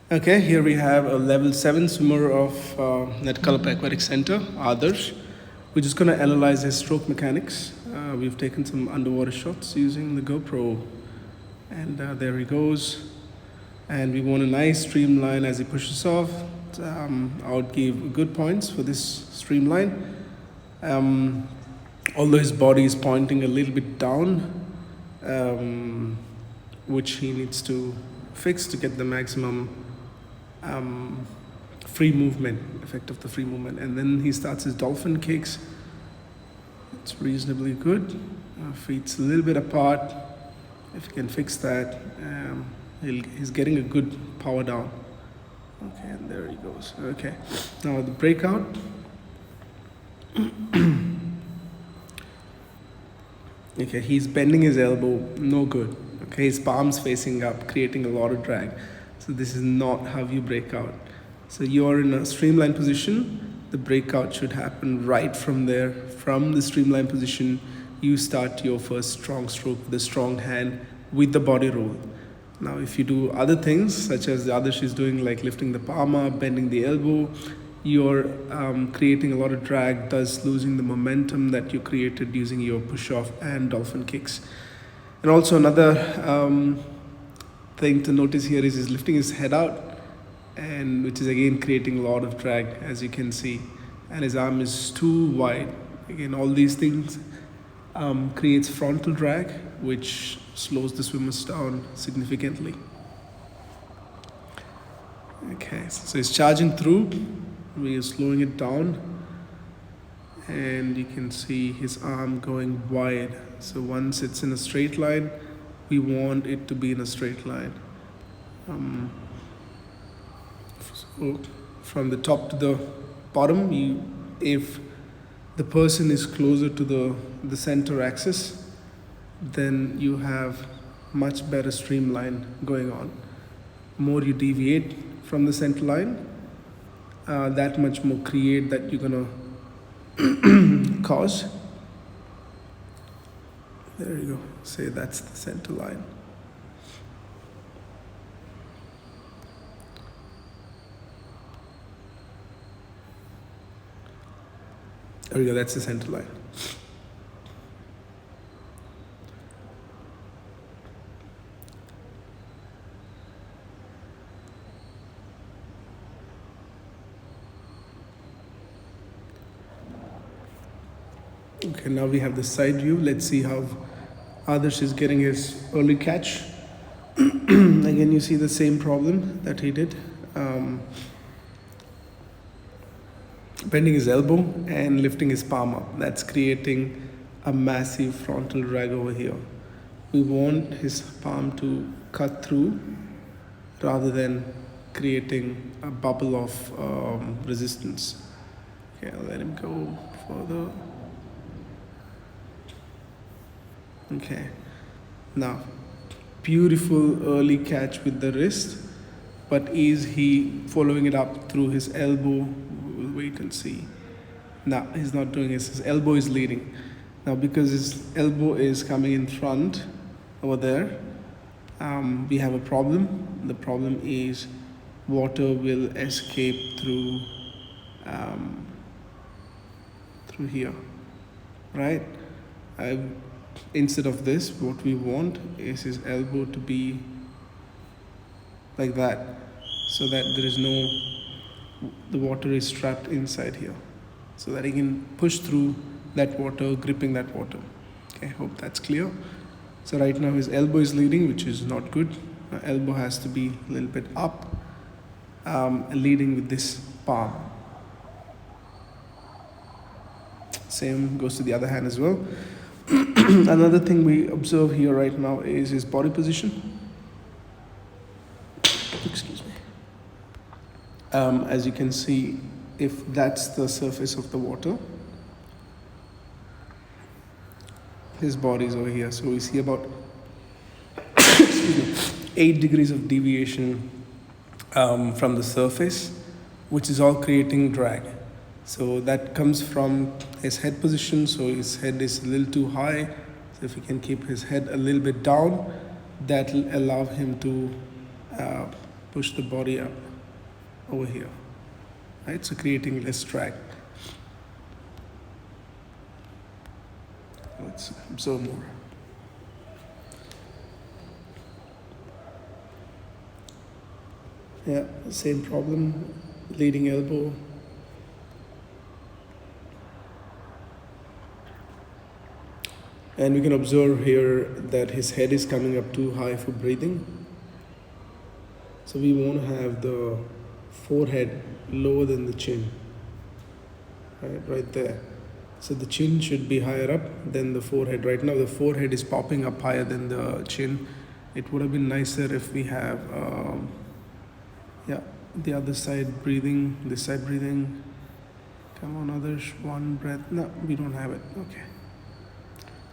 Okay, here we have a level 7 swimmer of Nettakallappa Aquatic Center, Adarsh. We're just going to analyze his stroke mechanics. We've taken some underwater shots using the GoPro. And there he goes. And we want a nice streamline as he pushes off. I would give good points for this streamline. Although his body is pointing a little bit down, which he needs to fix to get the maximum free movement, effect of the free movement. And then he starts his dolphin kicks. It's reasonably good. Feet's a little bit apart. If you can fix that, he's getting a good power down. Okay, and there he goes. Okay, now the breakout. Okay, he's bending his elbow, no good. Okay, his palms facing up, creating a lot of drag. So this is not how you break out. So you're in a streamline position. The breakout should happen right from there. From the streamline position, you start your first strong stroke with a strong hand with the body roll. Now, if you do other things, such as the other she's doing, like lifting the palm up, bending the elbow, you're creating a lot of drag, thus losing the momentum that you created using your push-off and dolphin kicks. And also another thing to notice here is he's lifting his head out, and which is again creating a lot of drag, as you can see. And his arm is too wide. Again, all these things creates frontal drag, which slows the swimmers down significantly. Okay, so he's charging through. We are slowing it down, and you can see his arm going wide. So once it's in a straight line, we want it to be in a straight line. So from the top to the bottom, if the person is closer to the center axis, then you have much better streamline going on. More you deviate from the center line, that much more create that you're gonna cause. There you go. Say that's the center line. There we go. That's the center line. Okay, now we have the side view. Let's see how Adarsh is getting his early catch. Again, you see the same problem that he did. Bending his elbow and lifting his palm up. That's creating a massive frontal drag over here. We want his palm to cut through rather than creating a bubble of resistance. Okay, I'll let him go further. Okay, now beautiful early catch with the wrist, but is he following it up through his elbow? We'll wait and see. No, he's not doing it. His elbow is leading. Now, because his elbow is coming in front over there, we have a problem. The problem is water will escape through here, right? Instead of this, what we want is his elbow to be like that, so that there is the water is trapped inside here, so that he can push through that water, gripping that water. Okay, hope that's clear. So right now his elbow is leading, which is not good. Elbow has to be a little bit up, leading with this palm. Same goes to the other hand as well. Another thing we observe here right now is his body position. Excuse me. As you can see, if that's the surface of the water, his body is over here. So we see about 8 degrees of deviation from the surface, which is all creating drag. So that comes from his head position. So his head is a little too high. So if he can keep his head a little bit down, that will allow him to push the body up over here, right? So creating less drag. Let's observe more. Yeah, same problem, leading elbow. And we can observe here that his head is coming up too high for breathing. So we want to have the forehead lower than the chin, right there. So the chin should be higher up than the forehead. Right now the forehead is popping up higher than the chin. It would have been nicer if we have, the other side breathing, this side breathing. Come on, others, one breath. No, we don't have it. Okay.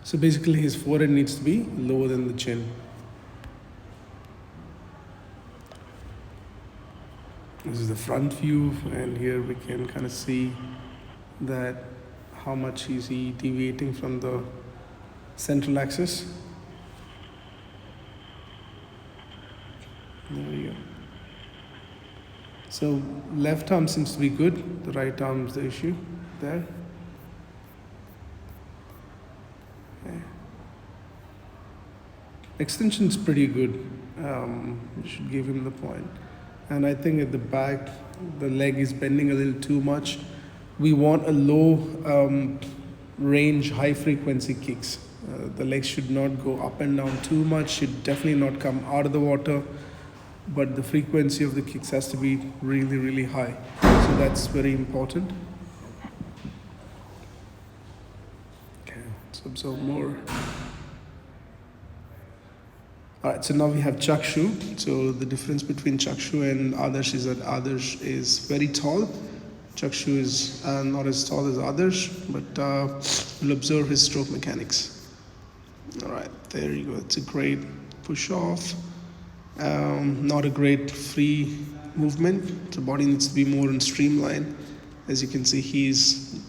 So basically his forehead needs to be lower than the chin. This is the front view, and here we can kind of see that how much is he deviating from the central axis. There we go. So left arm seems to be good, the right arm is the issue there. Okay. Extension is pretty good. You should give him the point. And I think at the back, the leg is bending a little too much. We want a low range, high frequency kicks. The legs should not go up and down too much, should definitely not come out of the water, but the frequency of the kicks has to be really, really high. So that's very important. Okay, let's observe more. Alright, so now we have Chakshu. So the difference between Chakshu and Adarsh is that Adarsh is very tall. Chakshu is not as tall as Adarsh, but we'll observe his stroke mechanics. Alright, there you go. It's a great push off. Not a great free movement. The body needs to be more in streamline. As you can see, he's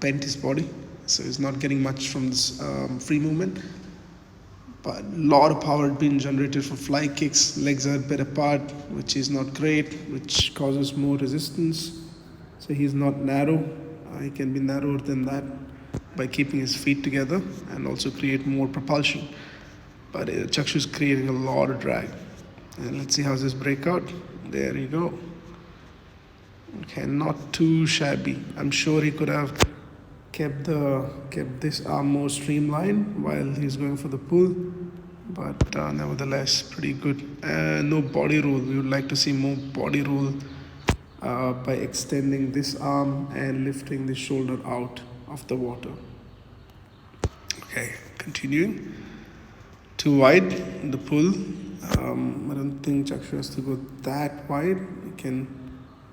bent his body, so he's not getting much from this free movement. But a lot of power being generated for fly kicks. Legs are a bit apart, which is not great, which causes more resistance. So he's not narrow. He can be narrower than that by keeping his feet together and also create more propulsion. But Chakshu is creating a lot of drag. And let's see how's this breakout. There you go. Okay, not too shabby. I'm sure he could have kept this arm more streamlined while he's going for the pull, but nevertheless pretty good. No body roll. We would like to see more body roll by extending this arm and lifting the shoulder out of the water. Okay, continuing. Too wide, the pull. I don't think Chakshu has to go that wide. You can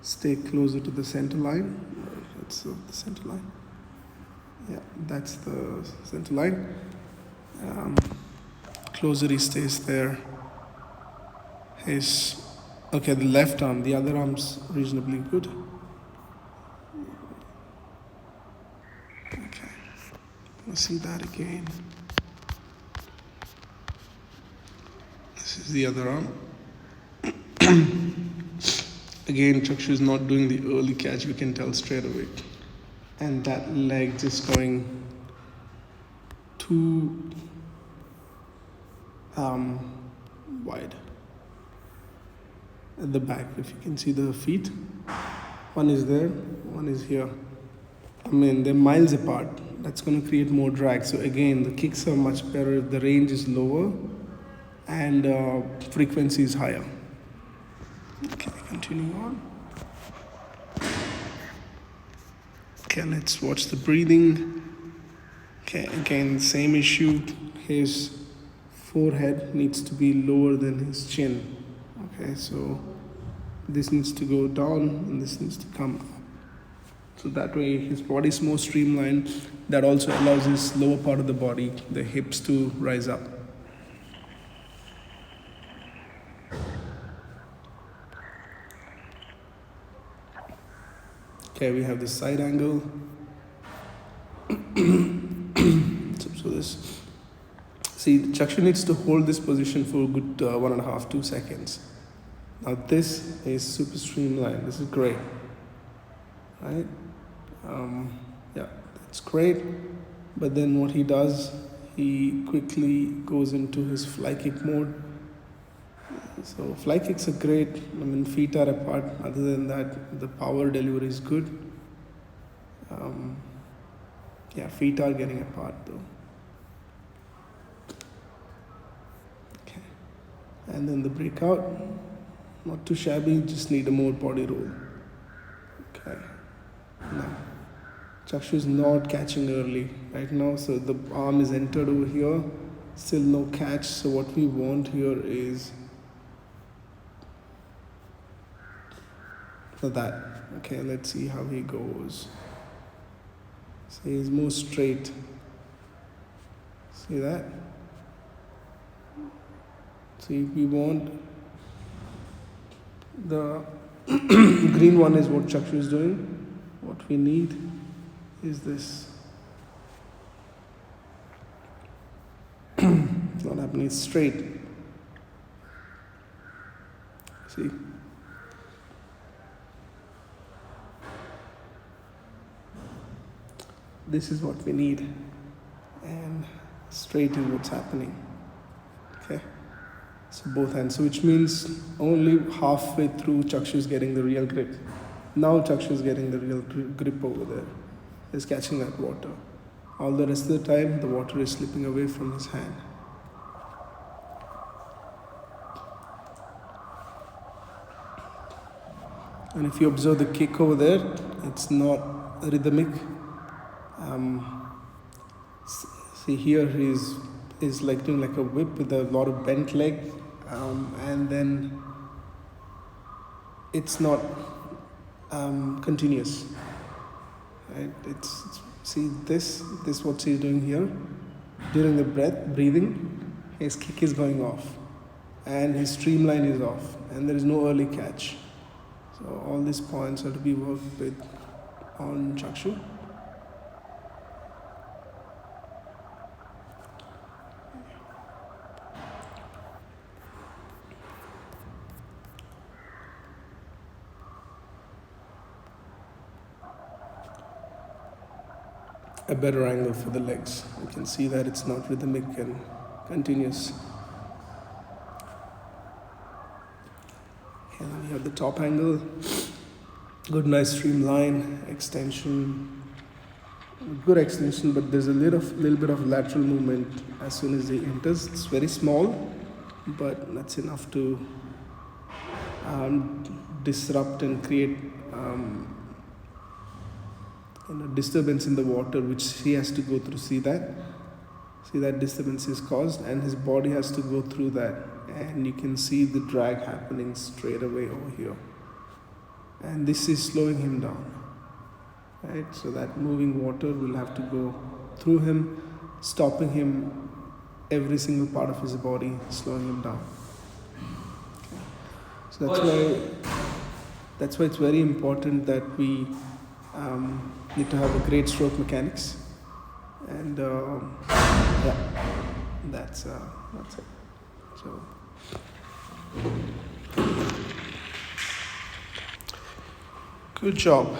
stay closer to the center line. That's the center line. Yeah, that's the center line. Closer he stays there. The left arm, the other arm's reasonably good. Okay, let's see that again. This is the other arm. Again, Chakshu is not doing the early catch, we can tell straight away. And that leg just going too wide at the back. If you can see the feet, one is there, one is here. I mean, they're miles apart. That's going to create more drag. So again, the kicks are much better if the range is lower and frequency is higher. Okay, continue on. Okay, let's watch the breathing. Okay, again, same issue. His forehead needs to be lower than his chin. Okay, so this needs to go down and this needs to come up. So that way his body is more streamlined. That also allows his lower part of the body, the hips, to rise up. Okay, we have the side angle. So this, see, Chakshu needs to hold this position for a good 1.5-2 seconds. Now this is super streamlined. This is great, right? Yeah, that's great. But then what he does, he quickly goes into his fly kick mode. So fly kicks are great. I mean, feet are apart. Other than that, the power delivery is good. Yeah, feet are getting apart though. Okay, and then the breakout, not too shabby. Just need a more body roll. Okay, now Chakshu is not catching early right now, so the arm is entered over here. Still no catch. So what we want here is for that. Okay, let's see how he goes. So he's more straight. See that? See, we want the green one is what Chakshu is doing. What we need is this. It's not happening, it's straight. See? This is what we need. And straight is what's happening. Okay? So both hands. So which means only halfway through Chakshu is getting the real grip. Now Chakshu is getting the real grip over there. He's catching that water. All the rest of the time, the water is slipping away from his hand. And if you observe the kick over there, it's not rhythmic. See here, he's like doing like a whip with a lot of bent leg, and then it's not continuous. Right? It's see this what he's doing here. During the breathing, his kick is going off, and his streamline is off, and there is no early catch. So all these points are to be worked with on Chakshu. A better angle for the legs. You can see that it's not rhythmic and continuous. And then we have the top angle. Good, nice streamline, extension. Good extension, but there's a little bit of lateral movement as soon as he enters. It's very small, but that's enough to disrupt and create disturbance in the water, which he has to go through. See that disturbance is caused, and his body has to go through that, and you can see the drag happening straight away over here, and this is slowing him down, right? So that moving water will have to go through him, stopping him, every single part of his body, slowing him down. So that's why it's very important that we need to have a great stroke mechanics, and yeah, that's it. So good job.